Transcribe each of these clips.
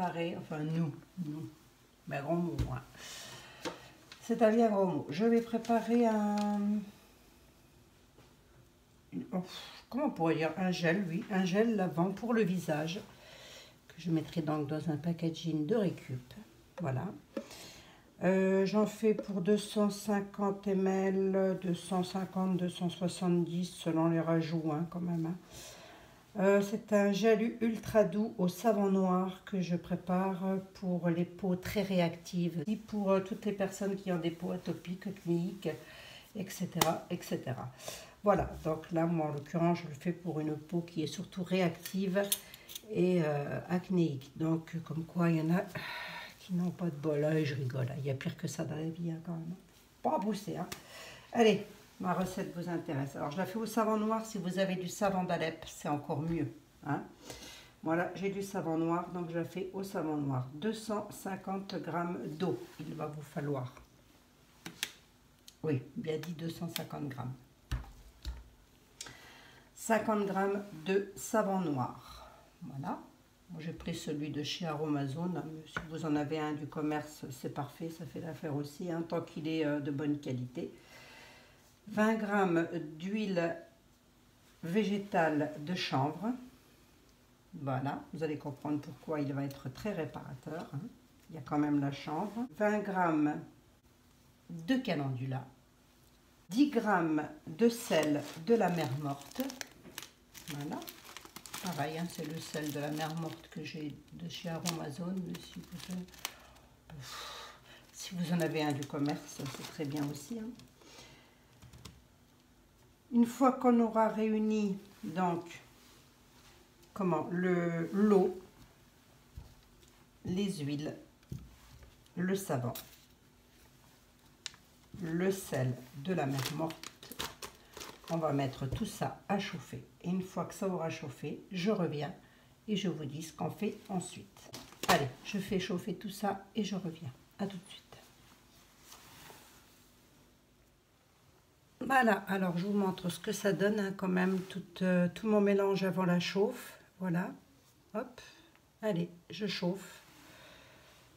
préparer, enfin nous, mais grand mot, hein. C'est un bien gros mot. Je vais préparer comment on pourrait dire, un gel, oui, un gel lavant pour le visage, que je mettrai donc dans un packaging de récup. Voilà. J'en fais pour 250 ml, 250, 270 selon les rajouts, hein, quand même. Hein. C'est un gel ultra doux au savon noir que je prépare pour les peaux très réactives. Et pour toutes les personnes qui ont des peaux atopiques, acnéiques, etc., etc. Voilà, donc là, moi, en l'occurrence, je le fais pour une peau qui est surtout réactive et acnéique. Donc, comme quoi, il y en a qui n'ont pas de bol. Là, je rigole, il y a pire que ça dans la vie, hein, quand même. Pas à pousser, hein. Allez, ma recette vous intéresse. Alors, je la fais au savon noir. Si vous avez du savon d'Alep, c'est encore mieux, hein. Voilà, j'ai du savon noir, donc je la fais au savon noir. 250 g d'eau, il va vous falloir. Oui, bien dit 250 g. 50 g de savon noir. Voilà. J'ai pris celui de chez Aromazone. Si vous en avez un du commerce, c'est parfait, ça fait l'affaire aussi, hein, tant qu'il est de bonne qualité. 20 g d'huile végétale de chanvre. Voilà, vous allez comprendre pourquoi il va être très réparateur. Hein. Il y a quand même la chanvre. 20 g de calendula. 10 g de sel de la mer morte. Voilà. Pareil, hein, c'est le sel de la mer morte que j'ai de chez Aromazone. Si vous en avez un du commerce, c'est très bien aussi. Hein. Une fois qu'on aura réuni donc l'eau, les huiles, le savon, le sel de la mer morte, on va mettre tout ça à chauffer. Et une fois que ça aura chauffé, je reviens et je vous dis ce qu'on fait ensuite. Allez, je fais chauffer tout ça et je reviens. À tout de suite. Voilà, alors je vous montre ce que ça donne, hein, quand même, tout mon mélange avant la chauffe. Voilà, hop, allez, je chauffe.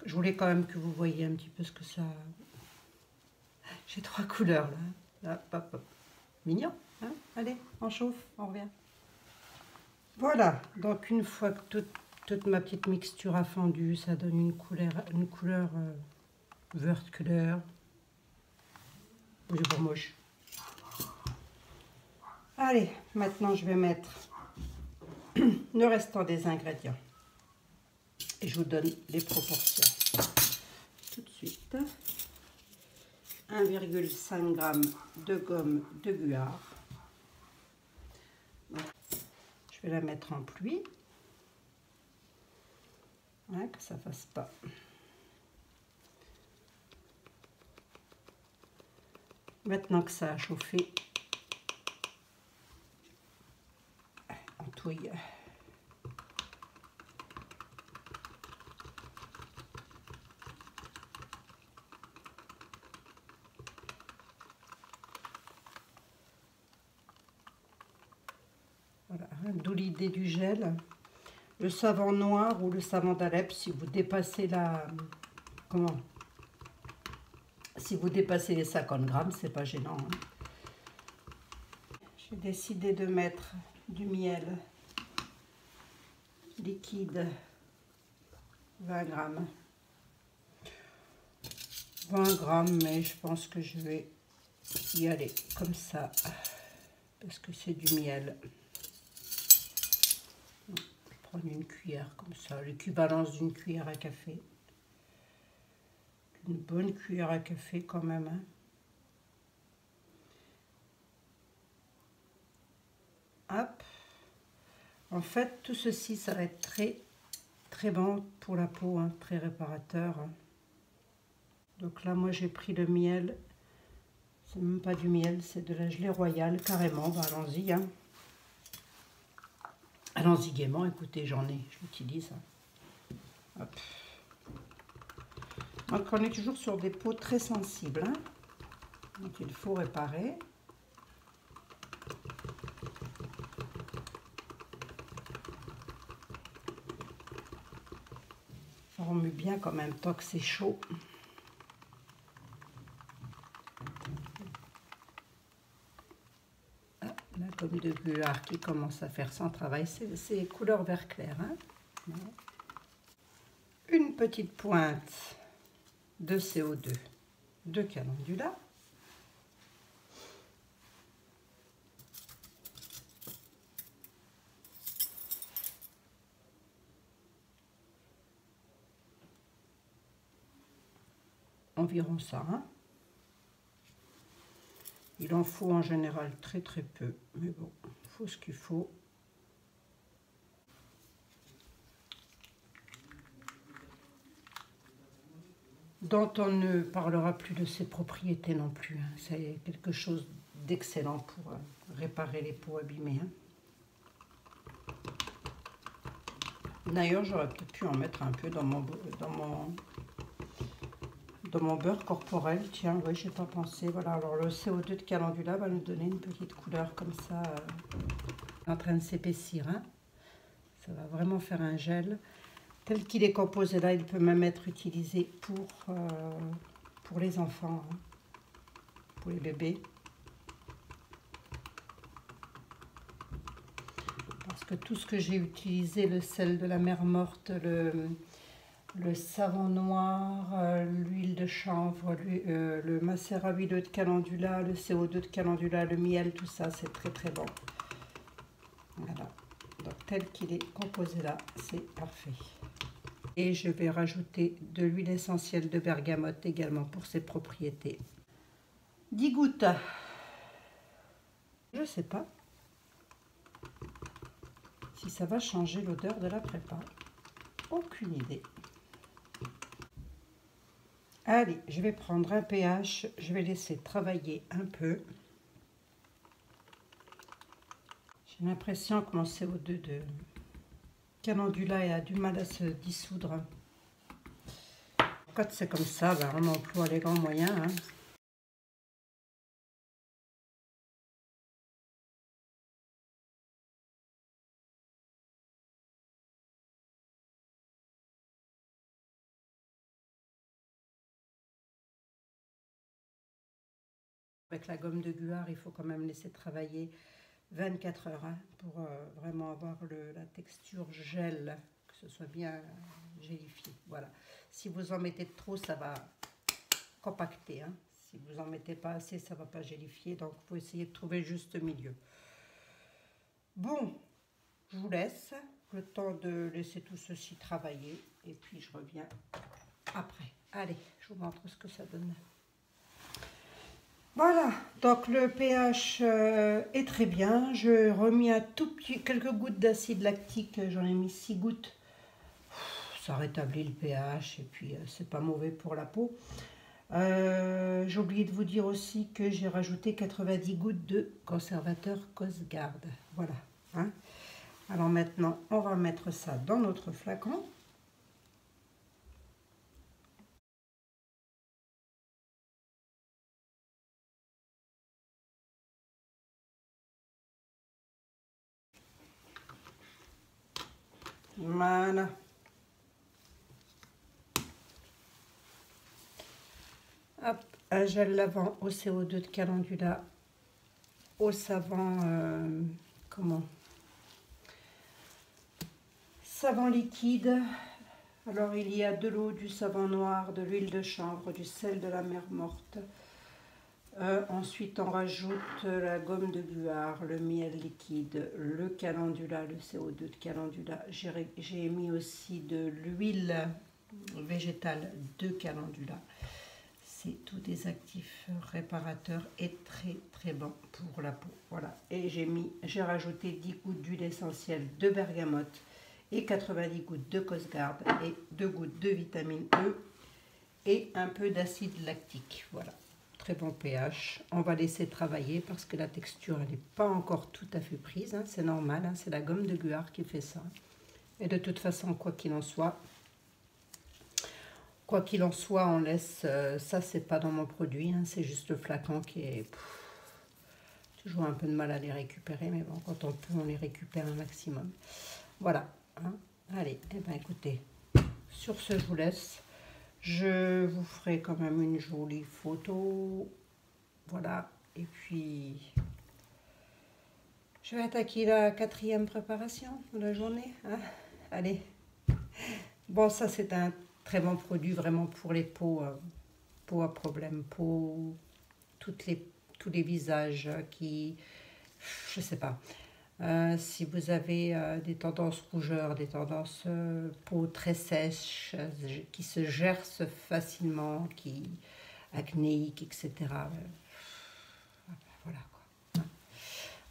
Je voulais quand même que vous voyez un petit peu ce que ça... J'ai 3 couleurs là. Hop, hop, hop. Mignon, hein? Allez, on chauffe, on revient. Voilà, donc une fois que toute ma petite mixture a fondu, ça donne une couleur vert couleur. C'est pas moche. Allez, maintenant je vais mettre le restant des ingrédients. Et je vous donne les proportions. Tout de suite. 1,5 g de gomme de guar. Je vais la mettre en pluie. Hein, que ça ne fasse pas. Maintenant que ça a chauffé, on touille. Voilà, d'où l'idée du gel. Le savon noir ou le savon d'Alep, si vous dépassez si vous dépassez les 50 grammes, c'est pas gênant. Hein. J'ai décidé de mettre du miel liquide, 20 grammes. 20 grammes, mais je pense que je vais y aller comme ça, parce que c'est du miel. Je vais prendre une cuillère comme ça, l'équivalence d'une cuillère à café. Une bonne cuillère à café quand même. Hein. Hop. En fait, tout ceci, ça va être très, très bon pour la peau, hein, très réparateur. Hein. Donc là, moi, j'ai pris le miel. C'est même pas du miel, c'est de la gelée royale, carrément. Bah, allons-y. Hein. Allons-y gaiement. Écoutez, j'en ai, je l'utilise. Hein. Hop. Donc, on est toujours sur des peaux très sensibles. Hein. Donc, il faut réparer. On remue bien quand même tant que c'est chaud. Ah, la gomme de guar qui commence à faire son travail, c'est couleur vert clair. Hein. Voilà. Une petite pointe de CO2 de calendula. Environ ça. Hein. Il en faut en général très très peu, mais bon, il faut ce qu'il faut. Dont on ne parlera plus de ses propriétés non plus. Hein. C'est quelque chose d'excellent pour réparer les peaux abîmées. Hein. D'ailleurs, j'aurais peut-être pu en mettre un peu dans mon beurre corporel. Tiens, oui, j'ai pas pensé. Voilà, alors le CO2 de calendula va nous donner une petite couleur comme ça, en train de s'épaissir. Hein. Ça va vraiment faire un gel. Tel qu'il est composé là, il peut même être utilisé pour les enfants, hein, pour les bébés. Parce que tout ce que j'ai utilisé, le sel de la mer morte, le savon noir, l'huile de chanvre, le macérat huileux de calendula, le CO2 de calendula, le miel, tout ça, c'est très très bon. Voilà. Donc tel qu'il est composé là, c'est parfait. Et je vais rajouter de l'huile essentielle de bergamote également pour ses propriétés. 10 gouttes. Je ne sais pas si ça va changer l'odeur de la prépa. Aucune idée. Allez, je vais prendre un pH. Je vais laisser travailler un peu. J'ai l'impression que mon CO2 de calendula a du mal à se dissoudre. Quand c'est comme ça, ben on emploie les grands moyens. Hein. Avec la gomme de guar, il faut quand même laisser travailler 24 heures hein, pour vraiment avoir la texture gel, que ce soit bien gélifié. Voilà. Si vous en mettez trop, ça va compacter. Hein. Si vous en mettez pas assez, ça va pas gélifier. Donc, il faut essayer de trouver le juste milieu. Bon, je vous laisse le temps de laisser tout ceci travailler. Et puis, je reviens après. Allez, je vous montre ce que ça donne. Voilà, donc le pH est très bien. Je remis un tout petit, quelques gouttes d'acide lactique, j'en ai mis 6 gouttes. Ça rétablit le pH et puis c'est pas mauvais pour la peau. J'ai oublié de vous dire aussi que j'ai rajouté 90 gouttes de conservateur Cosgard. Voilà. Hein. Alors maintenant, on va mettre ça dans notre flacon. Voilà. Hop, un gel lavant au CO2 de calendula, au savon, savon liquide. Alors il y a de l'eau, du savon noir, de l'huile de chanvre, du sel de la mer morte. Ensuite on rajoute la gomme de guar, le miel liquide, le calendula, le CO2 de calendula. J'ai mis aussi de l'huile végétale de calendula. C'est tous des actifs réparateurs et très très bon pour la peau. Voilà. Et j'ai rajouté 10 gouttes d'huile essentielle de bergamote et 90 gouttes de Cosgard et 2 gouttes de vitamine E et un peu d'acide lactique. Voilà. Très bon pH. On va laisser travailler parce que la texture n'est pas encore tout à fait prise. Hein. C'est normal, hein. C'est la gomme de guar qui fait ça. Et de toute façon, quoi qu'il en soit, on laisse, ça c'est pas dans mon produit, hein, c'est juste le flacon qui est toujours un peu de mal à les récupérer, mais bon, quand on peut, on les récupère un maximum. Voilà, hein. Allez, eh ben écoutez, sur ce, je vous laisse. Je vous ferai quand même une jolie photo. Voilà. Et puis, je vais attaquer la 4e préparation de la journée. Hein. Allez. Bon, ça, c'est un très bon produit vraiment pour les peaux, peaux à problème, peau, tous les visages qui, je sais pas. Si vous avez des tendances rougeurs, des tendances peau très sèche, qui se gercent facilement, qui acnéiques, etc. Voilà quoi.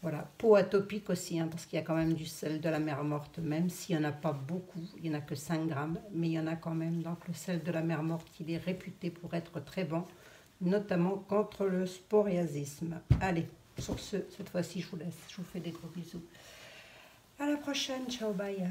Voilà, peau atopique aussi, hein, parce qu'il y a quand même du sel de la mer morte, même s'il n'y en a pas beaucoup, il n'y en a que 5 grammes, mais il y en a quand même. Donc le sel de la mer morte, il est réputé pour être très bon, notamment contre le sporiasisme. Allez, sur ce, cette fois-ci, je vous laisse. Je vous fais des gros bisous. À la prochaine, ciao, bye.